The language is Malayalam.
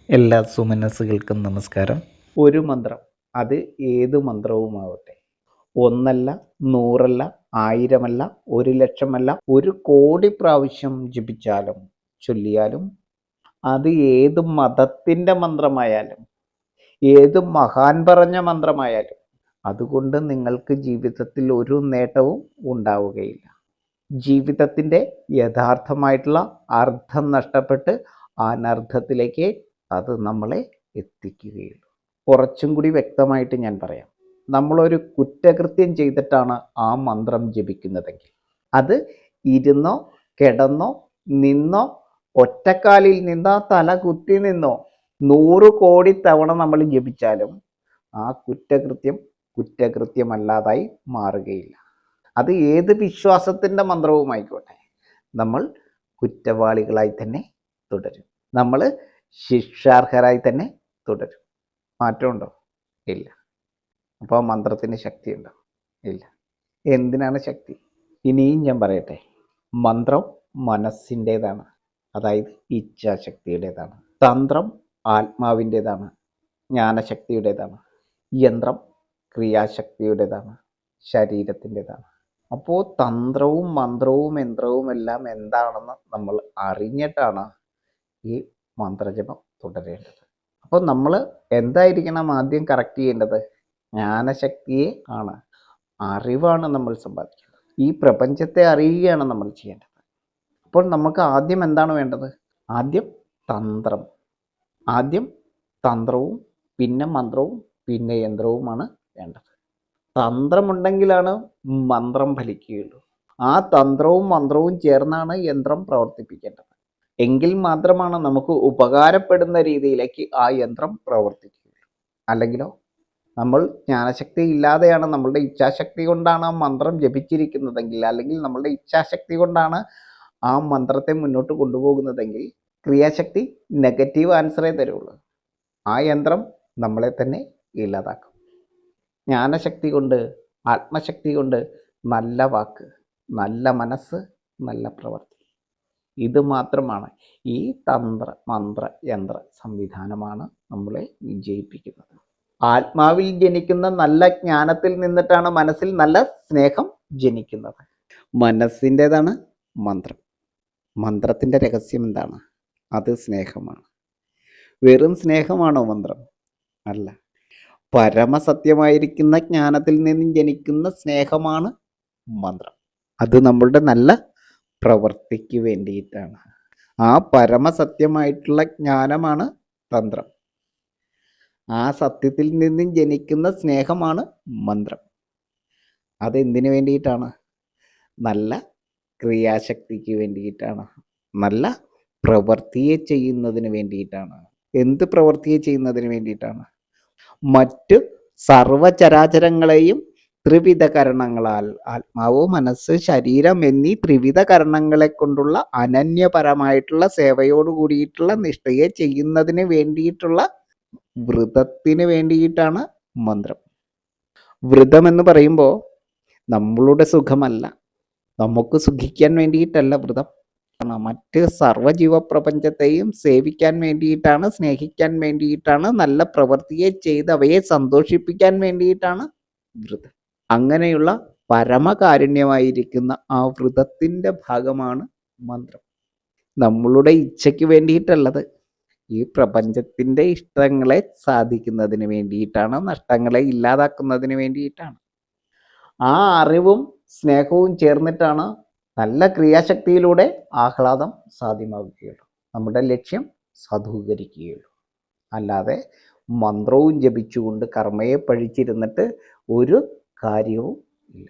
എല്ലാ സുമനസ്സുകൾക്കും നമസ്കാരം. ഒരു മന്ത്രം, അത് ഏത് മന്ത്രവുമാവട്ടെ, ഒന്നല്ല, നൂറല്ല, ആയിരമല്ല, 1,00,000മല്ല, 1,00,00,000 പ്രാവശ്യം ജപിച്ചാലും ചൊല്ലിയാലും, അത് ഏത് മതത്തിൻ്റെ മന്ത്രമായാലും, ഏത് മഹാൻ പറഞ്ഞ മന്ത്രമായാലും, അതുകൊണ്ട് നിങ്ങൾക്ക് ജീവിതത്തിൽ ഒരു നേട്ടവും ഉണ്ടാവുകയില്ല. ജീവിതത്തിൻ്റെ യഥാർത്ഥമായിട്ടുള്ള അർത്ഥം നഷ്ടപ്പെട്ട് അനർത്ഥത്തിലേക്ക് അത് നമ്മളെ എത്തിക്കുകയുള്ളൂ. കുറച്ചും കൂടി വ്യക്തമായിട്ട് ഞാൻ പറയാം. നമ്മളൊരു കുറ്റകൃത്യം ചെയ്തിട്ടാണ് ആ മന്ത്രം ജപിക്കുന്നതെങ്കിൽ, അത് ഇരുന്നോ കിടന്നോ നിന്നോ ഒറ്റക്കാലിൽ നിന്നോ തല കുത്തി നിന്നോ 100 കോടി തവണ നമ്മൾ ജപിച്ചാലും ആ കുറ്റകൃത്യം കുറ്റകൃത്യമല്ലാതായി മാറുകയില്ല. അത് ഏത് വിശ്വാസത്തിൻ്റെ മന്ത്രവുമായിക്കോട്ടെ, നമ്മൾ കുറ്റവാളികളായി തന്നെ തുടരും. നമ്മൾ ശിക്ഷാർഹരായി തന്നെ തുടരും. മാറ്റമുണ്ടോ? ഇല്ല. അപ്പോൾ ആ മന്ത്രത്തിന് ശക്തിയുണ്ടോ? ഇല്ല. എന്തിനാണ് ശക്തി? ഇനിയും ഞാൻ പറയട്ടെ. മന്ത്രം മനസ്സിൻ്റേതാണ്, അതായത് ഇച്ഛാശക്തിയുടേതാണ്. തന്ത്രം ആത്മാവിൻ്റേതാണ്, ജ്ഞാനശക്തിയുടേതാണ്. യന്ത്രം ക്രിയാശക്തിയുടേതാണ്, ശരീരത്തിൻ്റെതാണ്. അപ്പോൾ തന്ത്രവും മന്ത്രവും യന്ത്രവും എല്ലാം എന്താണെന്ന് നമ്മൾ അറിഞ്ഞിട്ടാണ് ഈ മന്ത്രജപം തുടരേണ്ടത്. അപ്പോൾ നമ്മൾ എന്തായിരിക്കണം ആദ്യം കറക്റ്റ് ചെയ്യേണ്ടത്? ജ്ഞാനശക്തിയെ ആണ്, അറിവാണ് നമ്മൾ സമ്പാദിക്കേണ്ടത്. ഈ പ്രപഞ്ചത്തെ അറിയുകയാണ് നമ്മൾ ചെയ്യേണ്ടത്. അപ്പോൾ നമുക്ക് ആദ്യം എന്താണ് വേണ്ടത്? ആദ്യം തന്ത്രവും പിന്നെ മന്ത്രവും പിന്നെ യന്ത്രവുമാണ് വേണ്ടത്. തന്ത്രമുണ്ടെങ്കിലാണ് മന്ത്രം ഫലിക്കുകയുള്ളൂ. ആ തന്ത്രവും മന്ത്രവും ചേർന്നാണ് യന്ത്രം പ്രവർത്തിപ്പിക്കേണ്ടത്. എങ്കിൽ മാത്രമാണ് നമുക്ക് ഉപകാരപ്പെടുന്ന രീതിയിലേക്ക് ആ യന്ത്രം പ്രവർത്തിക്കുകയുള്ളൂ. അല്ലെങ്കിലോ, നമ്മൾ ജ്ഞാനശക്തി ഇല്ലാതെയാണ്, നമ്മളുടെ ഇച്ഛാശക്തി കൊണ്ടാണ് ആ മന്ത്രം ജപിച്ചിരിക്കുന്നതെങ്കിൽ, അല്ലെങ്കിൽ നമ്മളുടെ ഇച്ഛാശക്തി കൊണ്ടാണ് ആ മന്ത്രത്തെ മുന്നോട്ട് കൊണ്ടുപോകുന്നതെങ്കിൽ, ക്രിയാശക്തി നെഗറ്റീവ് ആൻസറേ തരുള്ളൂ. ആ യന്ത്രം നമ്മളെ തന്നെ ഇല്ലാതാക്കും. ജ്ഞാനശക്തി കൊണ്ട്, ആത്മശക്തി കൊണ്ട് നല്ല വാക്ക്, നല്ല മനസ്സ്, നല്ല പ്രവൃത്തി, ഇത് മാത്രമാണ് ഈ തന്ത്ര മന്ത്ര യന്ത്ര സംവിധാനമാണ് നമ്മളെ വിജയിപ്പിക്കുന്നത്. ആത്മാവിൽ ജനിക്കുന്ന നല്ല ജ്ഞാനത്തിൽ നിന്നിട്ടാണ് മനസ്സിൽ നല്ല സ്നേഹം ജനിക്കുന്നത്. മനസ്സിൻ്റെതാണ് മന്ത്രം. മന്ത്രത്തിൻ്റെ രഹസ്യം എന്താണ്? അത് സ്നേഹമാണ്. വെറും സ്നേഹമാണോ മന്ത്രം? അല്ല. പരമസത്യമായിരിക്കുന്ന ജ്ഞാനത്തിൽ നിന്നും ജനിക്കുന്ന സ്നേഹമാണ് മന്ത്രം. അത് നമ്മളുടെ നല്ല പ്രവൃത്തിക്ക് വേണ്ടിയിട്ടാണ്. ആ പരമസത്യമായിട്ടുള്ള ജ്ഞാനമാണ് തന്ത്രം. ആ സത്യത്തിൽ നിന്നും ജനിക്കുന്ന സ്നേഹമാണ് മന്ത്രം. അതെന്തിനു വേണ്ടിയിട്ടാണ്? നല്ല ക്രിയാശക്തിക്ക് വേണ്ടിയിട്ടാണ്, നല്ല പ്രവൃത്തിയെ ചെയ്യുന്നതിന് വേണ്ടിയിട്ടാണ്. എന്ത് പ്രവൃത്തിയെ ചെയ്യുന്നതിന് വേണ്ടിയിട്ടാണ്? മറ്റു സർവചരാചരങ്ങളെയും ത്രിവിധ കരണങ്ങളാൽ, ആത്മാവ്, മനസ്സ്, ശരീരം എന്നീ ത്രിവിധ കരണങ്ങളെ കൊണ്ടുള്ള അനന്യപരമായിട്ടുള്ള സേവയോട് കൂടിയിട്ടുള്ള നിഷ്ഠയെ ചെയ്യുന്നതിന് വേണ്ടിയിട്ടുള്ള വ്രതത്തിന് വേണ്ടിയിട്ടാണ് മന്ത്രം. വ്രതം എന്ന് പറയുമ്പോൾ നമ്മളുടെ സുഖമല്ല, നമുക്ക് സുഖിക്കാൻ വേണ്ടിയിട്ടല്ല വ്രതം. മറ്റ് സർവ്വജീവപ്രപഞ്ചത്തെയും സേവിക്കാൻ വേണ്ടിയിട്ടാണ്, സ്നേഹിക്കാൻ വേണ്ടിയിട്ടാണ്, നല്ല പ്രവൃത്തിയെ ചെയ്ത് അവയെ സന്തോഷിപ്പിക്കാൻ വേണ്ടിയിട്ടാണ് വ്രതം. അങ്ങനെയുള്ള പരമകാരുണ്യമായിരിക്കുന്ന ആ വ്രതത്തിൻ്റെ ഭാഗമാണ് മന്ത്രം. നമ്മളുടെ ഇച്ഛയ്ക്ക് വേണ്ടിയിട്ടല്ലത്, ഈ പ്രപഞ്ചത്തിൻ്റെ ഇഷ്ടങ്ങളെ സാധിക്കുന്നതിന് വേണ്ടിയിട്ടാണ്, നഷ്ടങ്ങളെ ഇല്ലാതാക്കുന്നതിന് വേണ്ടിയിട്ടാണ്. ആ അറിവും സ്നേഹവും ചേർന്നിട്ടാണ് നല്ല ക്രിയാശക്തിയിലൂടെ ആഹ്ലാദം സാധ്യമാവുകയുള്ളൂ, നമ്മുടെ ലക്ഷ്യം സാധൂകരിക്കുകയുള്ളൂ. അല്ലാതെ മന്ത്രവും ജപിച്ചുകൊണ്ട് കർമ്മയെ പഴിച്ചിരുന്നിട്ട് ഒരു കാര്യവും ഇല്ല.